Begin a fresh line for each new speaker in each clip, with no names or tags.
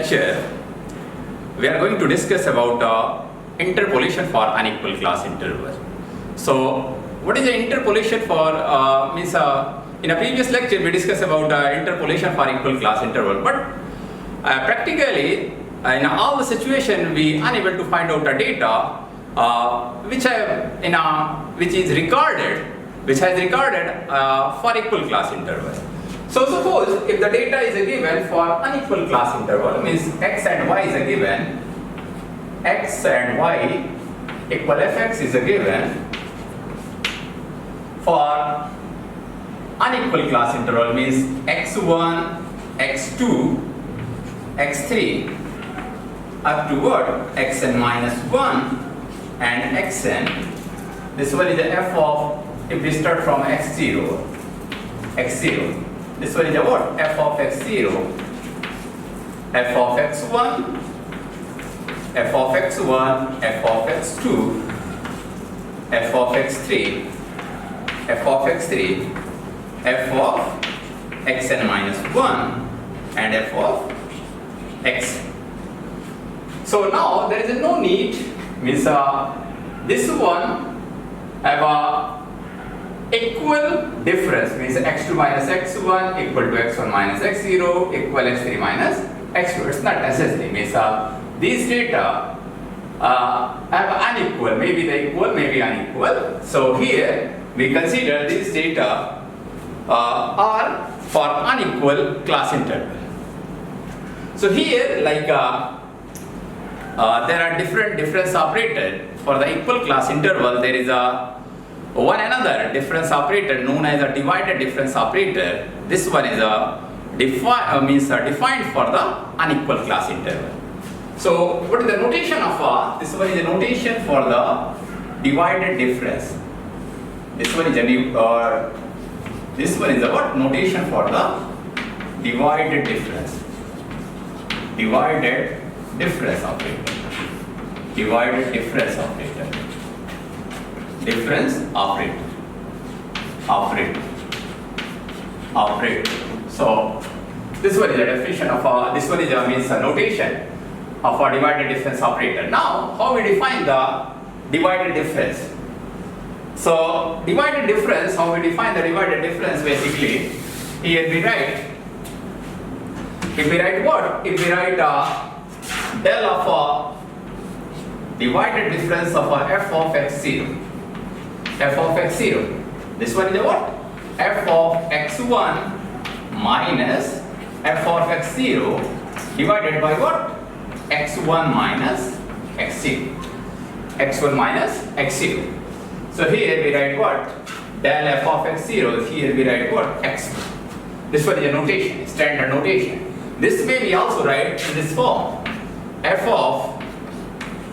lecture, we are going to discuss about interpolation for unequal class interval. So, what is the interpolation for? In a previous lecture we discussed about interpolation for equal class interval, but practically in all the situation we unable to find out the data which has recorded for equal class interval. So suppose if the data is a given for unequal class interval, means x and y is a given, x and y equal fx is a given for unequal class interval, means x1, x2, x3 up to what? xn minus 1 and xn. This one is the f of, if we start from x0, this one is the what? F of x0, f of x1, f of x1, f of x2, f of x3, f of x3, f of xn minus 1 and f of x. So now there is no need, means this one have a equal difference, means x2 minus x1 equal to x1 minus x0 equal x3 minus x2. It's not necessary, means these data have unequal, maybe they equal, maybe unequal. So here we consider these data are for unequal class interval. So here, like there are different difference operator for the equal class interval. There is a one another difference operator known as a divided difference operator. This one is a defined for the unequal class interval. So what is the notation of this one is a notation for the divided difference. This one is a this one is a what? Notation for the divided difference. Divided difference operator. Divided difference operator. Difference operator. Operator. So this one is a definition of this one is a notation of a divided difference operator. Now how we define the divided difference? So divided difference, how we define the divided difference, basically here we write, if we write what? If we write del of a divided difference of a f of x0. F of x0. This one is a what? F of x1 minus f of x0 divided by what? x1 minus x0. x1 minus x0. So here we write what? Del f of x0. Here we write what? x1. This one is a notation, standard notation. This may be also write in this form. F of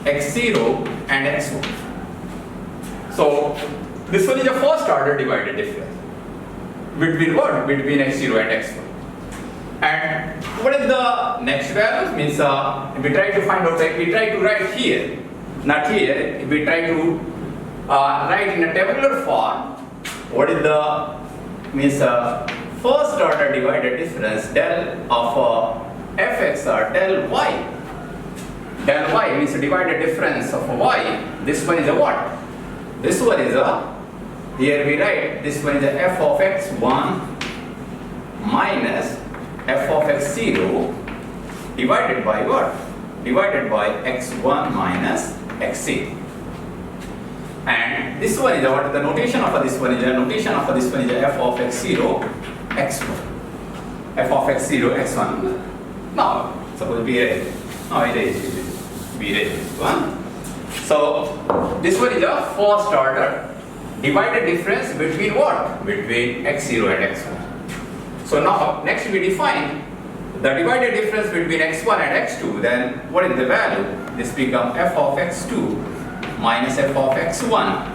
x0 and x1. So this one is a first order divided difference. Between what? Between x0 and x1. And what is the next value? Means if we try to find out, if we try to write here, not here, if we try to write in a tabular form, what is the first order divided difference del of fx or del y. Del y means a divided difference of y. This one is a what? This one is a, here we write, this one is a f of x1 minus f of x0 divided by what? Divided by x1 minus x0. And this one is what? The notation of this one is a notation of this one is a f of x0 x1. F of x0 x1. Now suppose we erase. Now we erase this one. So this one is a first order divided difference between what? Between x0 and x1. So now next we define the divided difference between x1 and x2. Then what is the value? This becomes f of x2 minus f of x1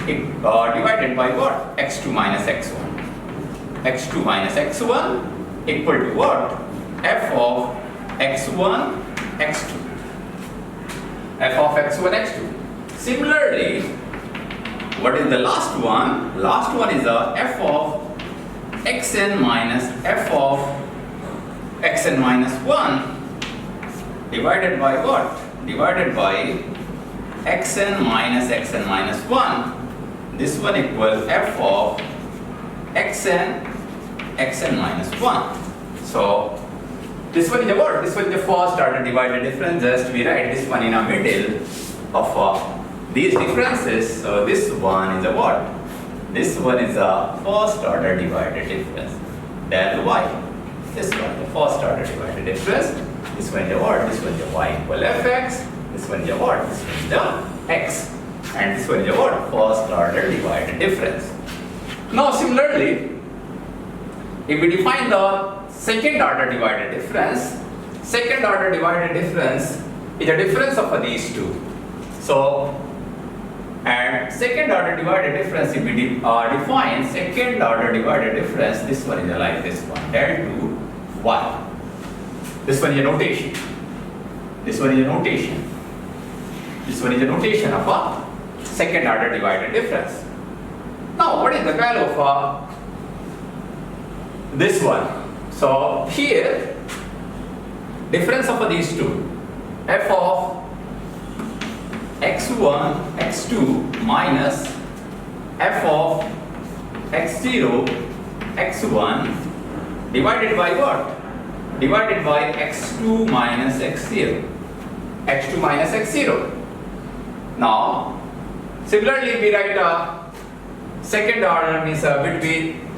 divided by what? x2 minus x1. x2 minus x1 equal to what? f of x1 x2. f of x1 x2. Similarly, what is the last one? Last one is a f of xn minus f of xn minus 1 divided by what? Divided by xn minus 1. This one equal f of xn minus 1. So this one is a what? This one is the first order divided difference. Just we write this one in the middle of these differences. So this one is a what? This one is a first order divided difference. Del y. This one the first order divided difference. This one is the what? This one is the y equal fx. This one is the what? This one is the x. And this one is the what? First order divided difference. Now similarly, if we define the second order divided difference is the difference of these two. So, and second order divided difference, if we define second order divided difference, this one is like this one, del 2 y. This one is a notation. This one is a notation. This one is a notation of a second order divided difference. Now, what is the value of this one? So here, difference of these two, f of x1, x2 minus f of x0, x1 divided by what? Divided by x2 minus x0. x2 minus x0. Now, similarly we write a second order means between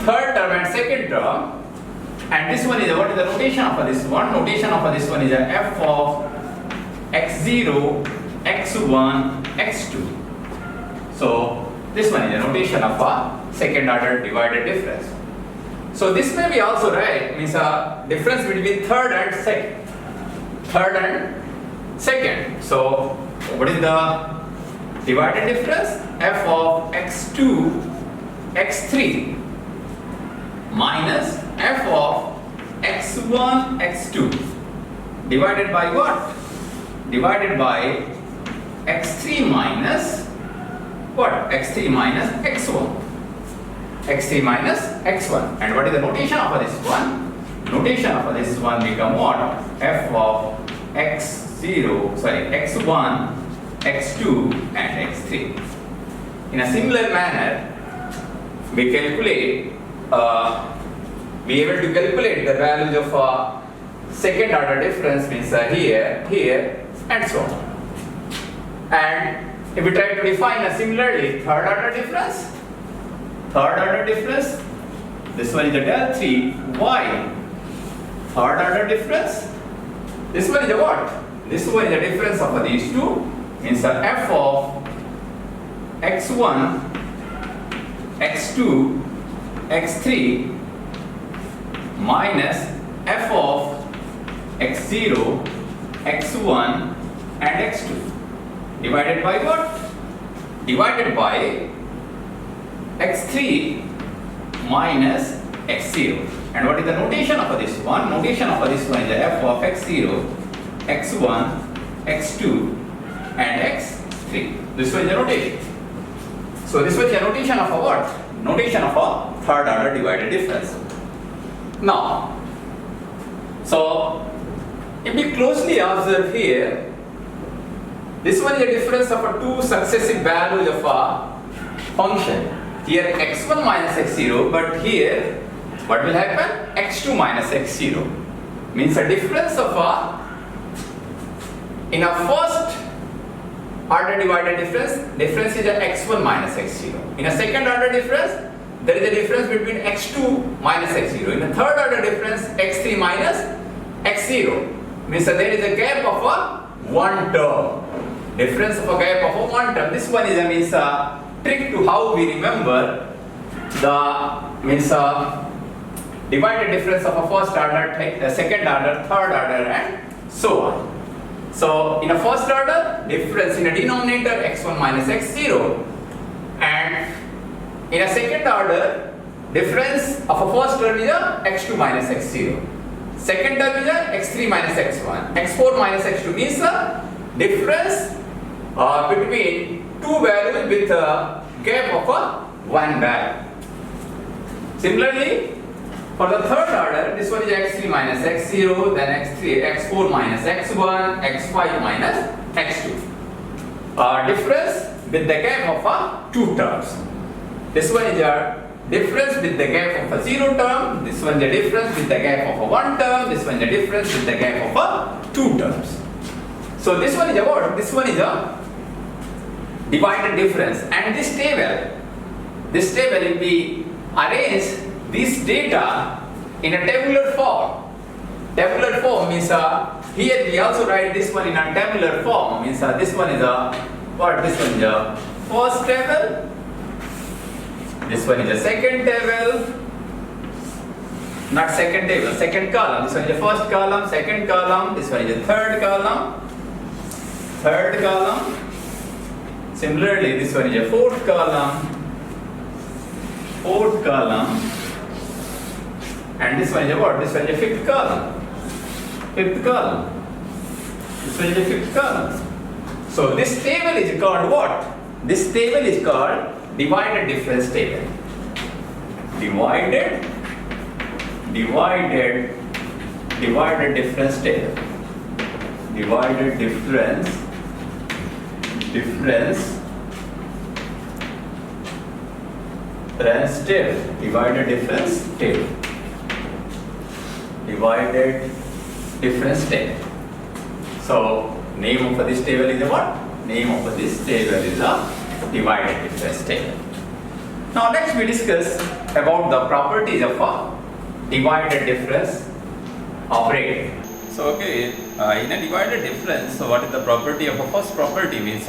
third term and second term. And this one is what is the notation of this one? Notation of this one is a f of x0, x1, x2. So this one is a notation of a second order divided difference. So this may be also right, means a difference between third and second. Third and second. So what is the divided difference? F of x2, x3 minus f of x1, x2 divided by what? Divided by x3 minus what? x3 minus x1. x3 minus x1. And what is the notation of this one? Notation of this one become what? F of x0, x1, x2 and x3. In a similar manner, we calculate be able to calculate the values of second order difference means here, here and so on. And if we try to define similarly third order difference, this one is the del 3y. Third order difference, this one is the what? This one is the difference of these two, means f of x1, x2, x3 minus f of x0, x1 and x2 divided by what? Divided by x3 minus x0. And what is the notation of this one? Notation of this one is the f of x0, x1, x2 and x3. This one is the notation. So this was the notation of a what? Notation of a third order divided difference. Now, so if we closely observe here, this one is a difference of two successive values of a function. Here x1 minus x0, but here what will happen? x2 minus x0. Means a difference of in a first order divided difference is a x1 minus x0. In a second order difference, there is a difference between x2 minus x0. In a third order difference, x3 minus x0. Means that there is a gap of one term. Difference of a gap of one term. This one is a trick to how we remember the divided difference of a first order, second order, third order and so on. So in a first order, difference in a denominator x1 minus x0, and in a second order, difference of a first term is x2 minus x0. Second term is x3 minus x1. x4 minus x2 means difference between two values with a gap of one value. Similarly, For the third order, this one is x3 minus x0, then x4 minus x1, x5 minus x2. Difference with the gap of two terms. This one is a difference with the gap of a zero term, this one is a difference with the gap of a one term, this one is a difference with the gap of a two terms. So this one is a what? This one is a divided difference, and this table will be arranged this data in a tabular form. Tabular form means here we also write this one in a tabular form, means this one is a what? This one is a first table, this one is a second table, not second table, second column. This one is the first column, second column, this one is the third column. Similarly, this one is a fourth column, and this one is a what? This one is a fifth column. This one is a fifth column. So this table is called what? This table is called divided difference table. Divided difference table. Divided difference table. Divided difference table. So name of this table is what? Name of this table is a divided difference table. Now next we discuss about the properties of a divided difference operator. So okay, in a divided difference, so what is the property of a first property? Means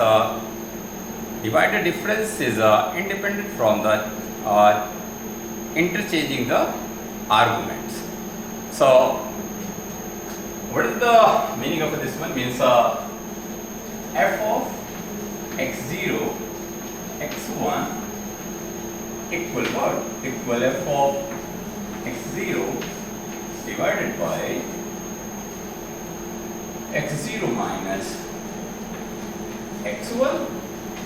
divided difference is independent from the interchanging the arguments. So what is the meaning of this one? Means f of x0 x1 equal what? Equal f of x0 divided by x0 minus x1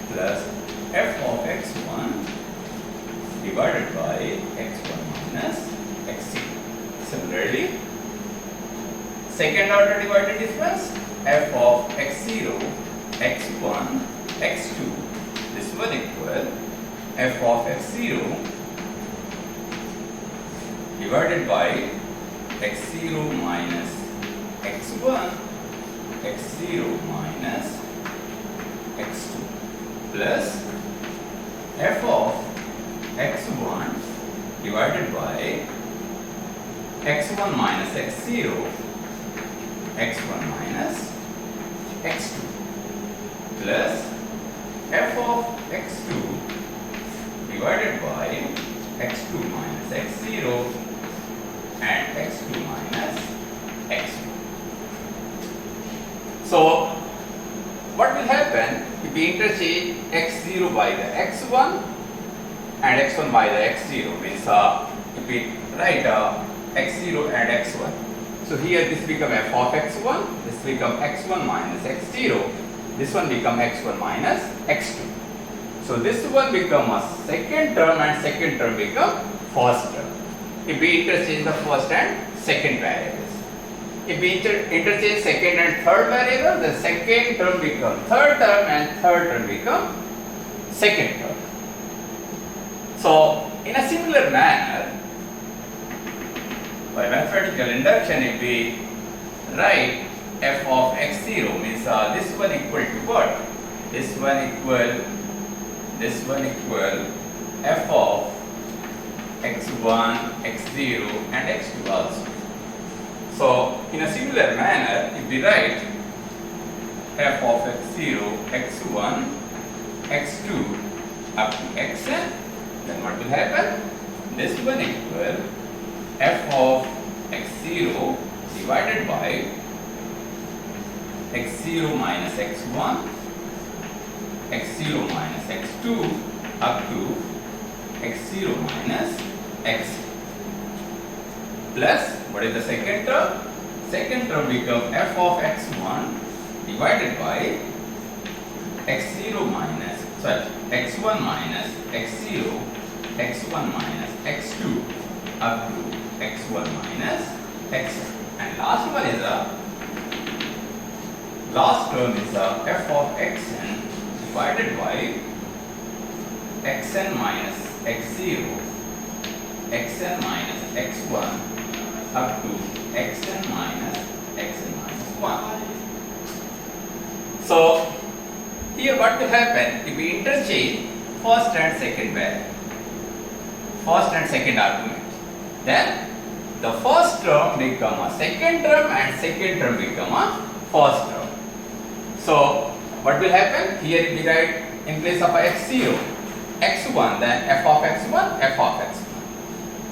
plus f of x1 divided by x1 minus x0. Similarly, second order divided difference, f of x0 x1 x2, this one equal f of x0 divided by x0 minus x1 x0 minus x2 plus f of x1 divided by x1 minus x0 x1 minus x2 plus f of x2 divided by x2 minus x0 and x2 minus x1. So what will happen if we interchange x0 by the x1 and x1 by the x0? Means if we write x0 and x1, so here this become f of x1, this become x1 minus x0, this one become x1 minus x2. So this one become a second term and second term become first term. If we interchange the first and second variables. If we interchange second and third variable, the second term become third term and third term become second term. So in a similar manner, by mathematical induction, if we write f of x0, means this one equal to what? This one equal f of x1, x0 and x2 also. So in a similar manner, if we write f of x0, x1, x2 up to xn, then what will happen? This one equal f of x0 divided by x0 minus x1, x0 minus x2 up to x0 minus x plus what is the second term? Second term become f of x1 divided by x0 minus x1 minus x0, x1 minus x2 up to x1 minus xn. And last one is last term is f of xn divided by xn minus x0, xn minus x1 up to xn minus 1. So here what will happen if we interchange first and second variable, first and second argument, then the first term become a second term and second term become a first term. So what will happen? Here if we write in place of x0 x1, then f of x1 f of x1.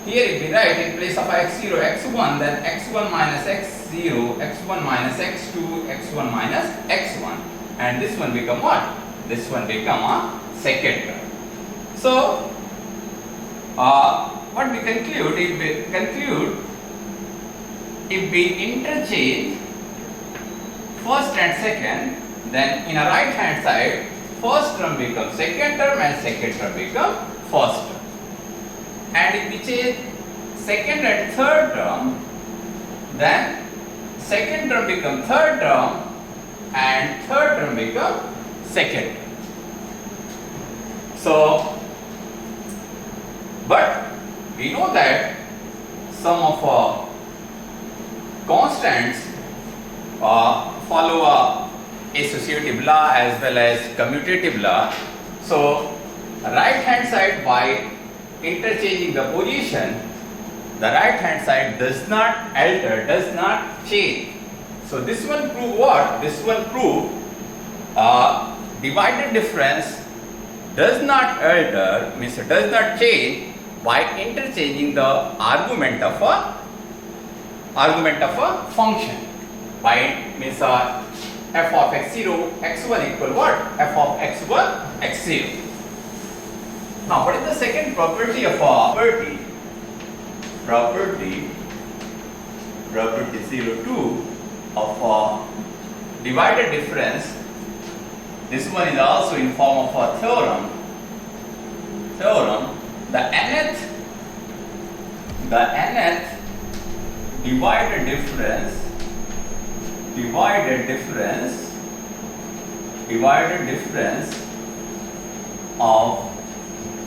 Here if we write in place of x0 x1, then x1 minus x0 x1 minus x2 x1 minus x1, and this one become what? This one become a second term. So what we conclude? If we interchange first and second, then in a right hand side, first term becomes second term and second term become first term. And if we change second and third term, then second term become third term and third term become second term. So, but we know that some of constants follow a associative law as well as commutative law. So right hand side, by interchanging the position, the right hand side does not alter, does not change. So this one prove what? This one prove divided difference does not alter, means does not change by interchanging the argument of a function. By means f of x0 x1 equal what? F of x1 x0. Now what is the second property of property 02 of divided difference? This one is also in form of a theorem. The nth divided difference of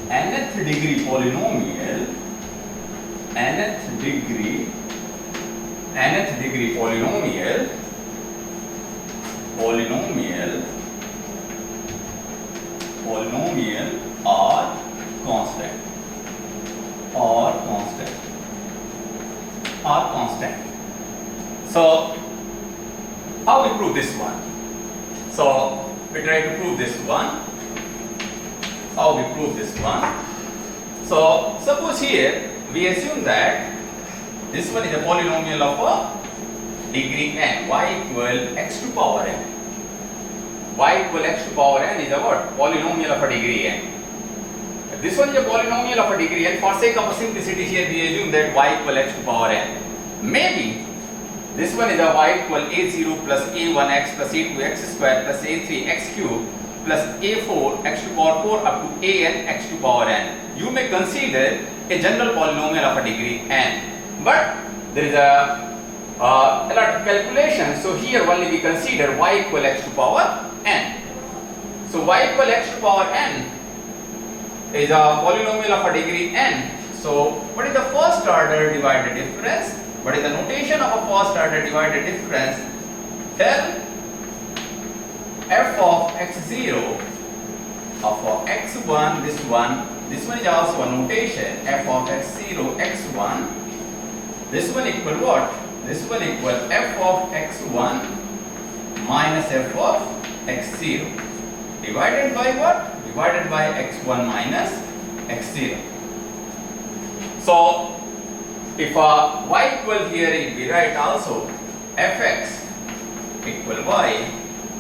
nth degree polynomial are constant. So how we prove this one? So we try to prove this one. How we prove this one? So suppose here we assume that this one is a polynomial of a degree n, y equal x to power n. Y equal x to power n is a what? Polynomial of a degree n. If this one is a polynomial of a degree n, for sake of simplicity here we assume that y equal x to power n. Maybe this one is a y equal a0 plus a1x plus a2x square plus a3x cube plus a4 x to power 4 up to an x to power n. You may consider a general polynomial of a degree n. But there is a lot of calculations. So here only we consider y equal x to power n. So y equal x to power n is a polynomial of a degree n. So what is the first order divided difference? What is the notation of a first order divided difference? Del f of x0 of x1, this one is also a notation, f of x0 x1. This one equal what? This one equal f of x1 minus f of x0 divided by what? Divided by x1 minus x0. So if y equal here, if we write also fx equal y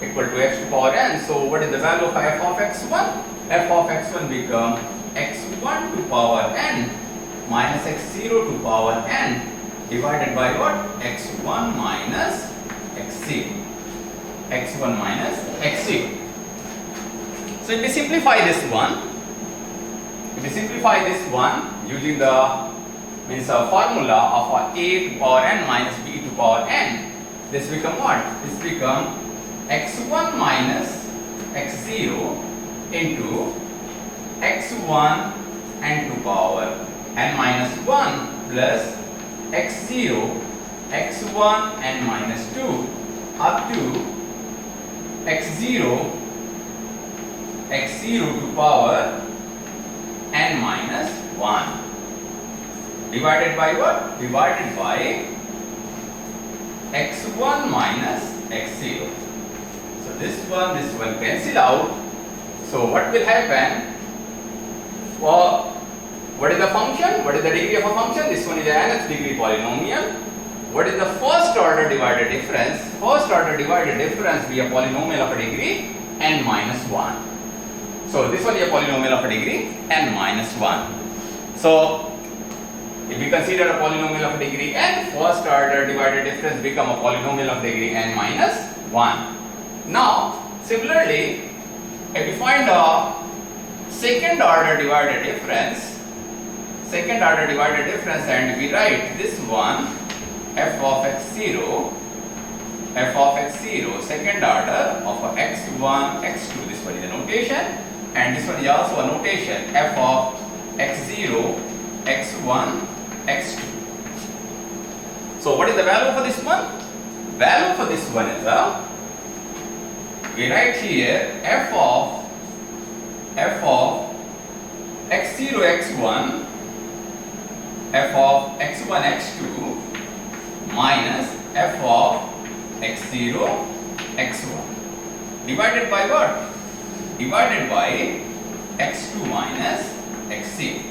equal to x to power n. So what is the value of f of x1? F of x1 become x1 to power n minus x0 to power n divided by what? x1 minus x0. x1 minus x0. So if we simplify this one, using the means a formula of a to power n minus b to power n. This become what? This become x1 minus x0 into x1 n to power n minus 1 plus x0 x1 n minus 2 up to x0 to power n minus 1 divided by what? Divided by x1 minus x0. So this one cancel out. So what will happen? Well, what is the function? What is the degree of a function? This one is an nth degree polynomial. What is the first order divided difference? First order divided difference be a polynomial of a degree n minus 1. So this one is a polynomial of a degree n minus 1. So if we consider a polynomial of a degree n, first order divided difference become a polynomial of degree n minus 1. Now similarly, if we find a second order divided difference and we write this one f of x0 second order of a x1 x2, this one is a notation, and this one is also a notation f of x0 x1 x2. So what is the value for this one? Value for this one is we write here f of x0 x1 f of x1 x2 minus f of x0 x1 divided by what? Divided by x2 minus x0.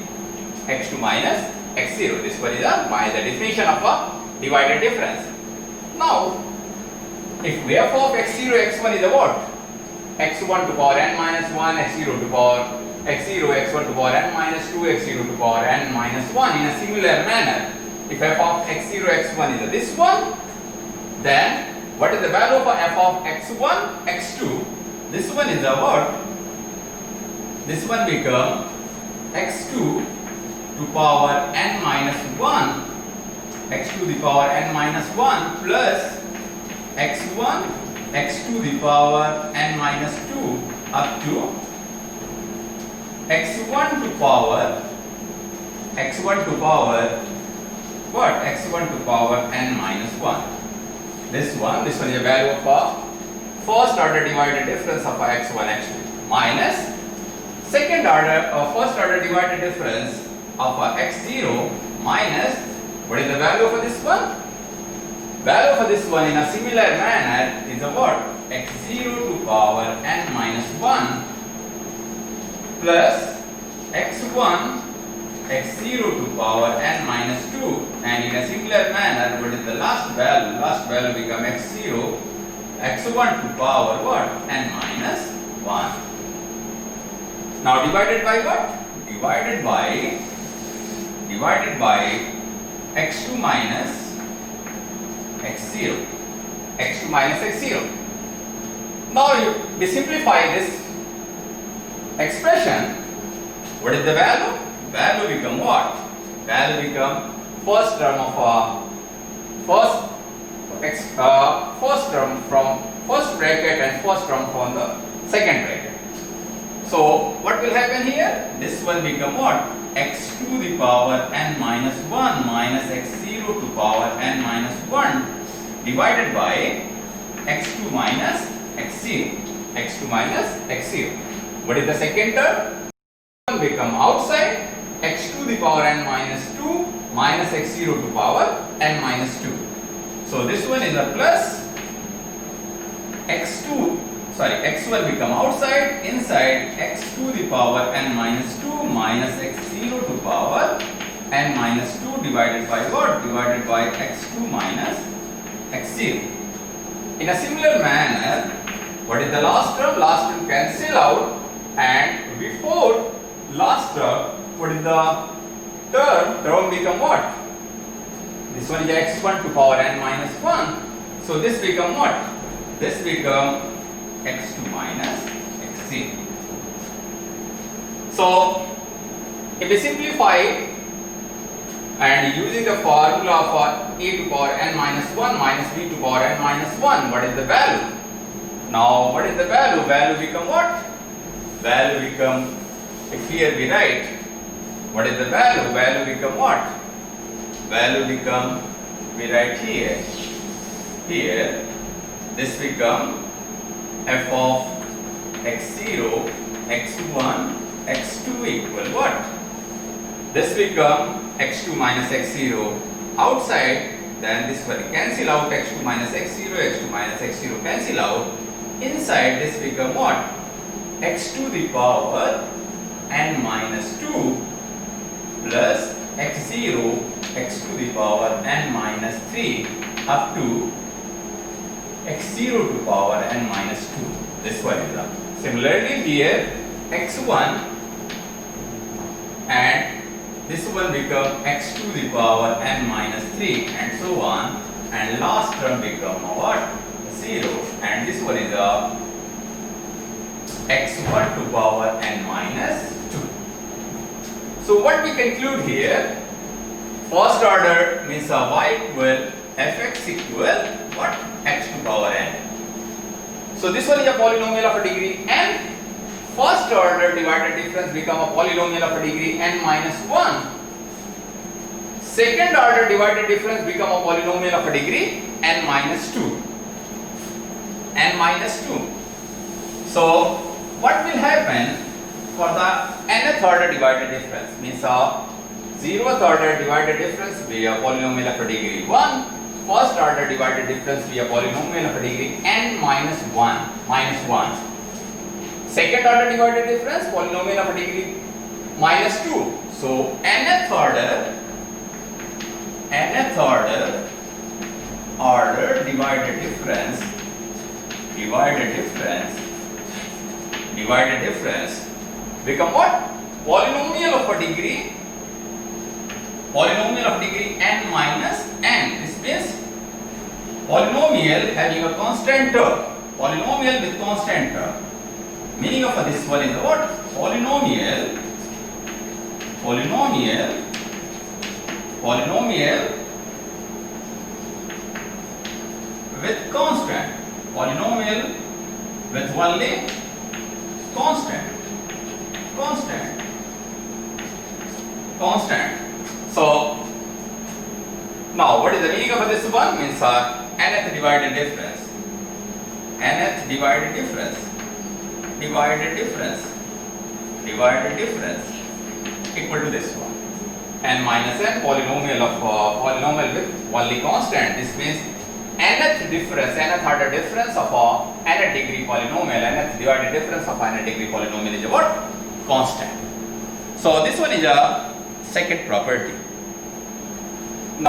x2 minus x0. This one is by the definition of a divided difference. Now, if f of x0 x1 is a what? x1 to power n minus 1, x0 to power x0 x1 to power n minus 2, x0 to power n minus 1 in a similar manner. If f of x0 x1 is this one, then what is the value of f of x1 x2? This one is a what? This one become x2 to power n minus 1, x2 to the power n minus 1 plus x1 x2 to the power n minus 2 up to x1 to power what? x1 to power n minus 1. This one is a value of a first order divided difference of a x1 x2 minus second order first order divided difference of a x0 minus what is the value for this one? Value for this one in a similar manner is a what? x0 to power n minus 1 plus x1 x0 to power n minus 2, and in a similar manner what is the last value? Last value become x0 x1 to power what? N minus 1. Now divided by what? Divided by x2 minus x0. x2 minus x0. Now we simplify this expression. What is the value? Value become what? Value become first term of first term from first bracket and first term from the second bracket. So what will happen here? This one become what? x to the power n minus 1 minus x0 to power n minus 1 divided by x2 minus x0. x2 minus x0. What is the second term? Become outside x to the power n minus 2 minus x0 to power n minus 2. So this one is a plus x1 become outside, inside x to the power n minus 2 minus x0 to power n minus 2 divided by what? Divided by x2 minus x0. In a similar manner, what is the last term? Last term cancel out, and before last term, what is the term? Term become what? This one is x1 to power n minus 1. So this become what? This become x2 minus x0. So if we simplify and using the formula for a to power n minus 1 minus b to power n minus 1, what is the value? Now what is the value? Value become what? Value become, if here we write, what is the value? Value become what? Value become, we write here, this become f of x0, x1, x2 equal what? This become x2 minus x0 outside, then this will cancel out, x2 minus x0, x2 minus x0 cancel out. Inside this become what? X to the power n minus 2 plus x0, x to the power n minus 3 up to x0 to power n minus 2. This one is up. Similarly here x1 and this will become x to the power n minus 3 and so on, and last term become what? 0, and this one is a x1 to power n minus 2. So what we conclude here, first order means a y equal fx equal what? X to power n. So this one is a polynomial of a degree n. First order divided difference become a polynomial of a degree n minus 1. Second order divided difference become a polynomial of a degree n minus 2. N minus 2. So what will happen for the nth order divided difference? Means a 0th order divided difference be a polynomial of a degree 1. First order divided difference be a polynomial of a degree n minus 1. Second order divided difference polynomial of a degree minus 2. So nth order divided difference become what? Polynomial of a degree n minus n. This means polynomial having a constant term. Polynomial with constant term. Meaning of this one is what? Polynomial with constant. Polynomial with only constant. So now what is the meaning of this one? Means nth divided difference equal to this one, n minus n, polynomial with only constant. This means nth order difference of a nth degree polynomial, nth divided difference of nth degree polynomial is what? Constant. So this one is a second property.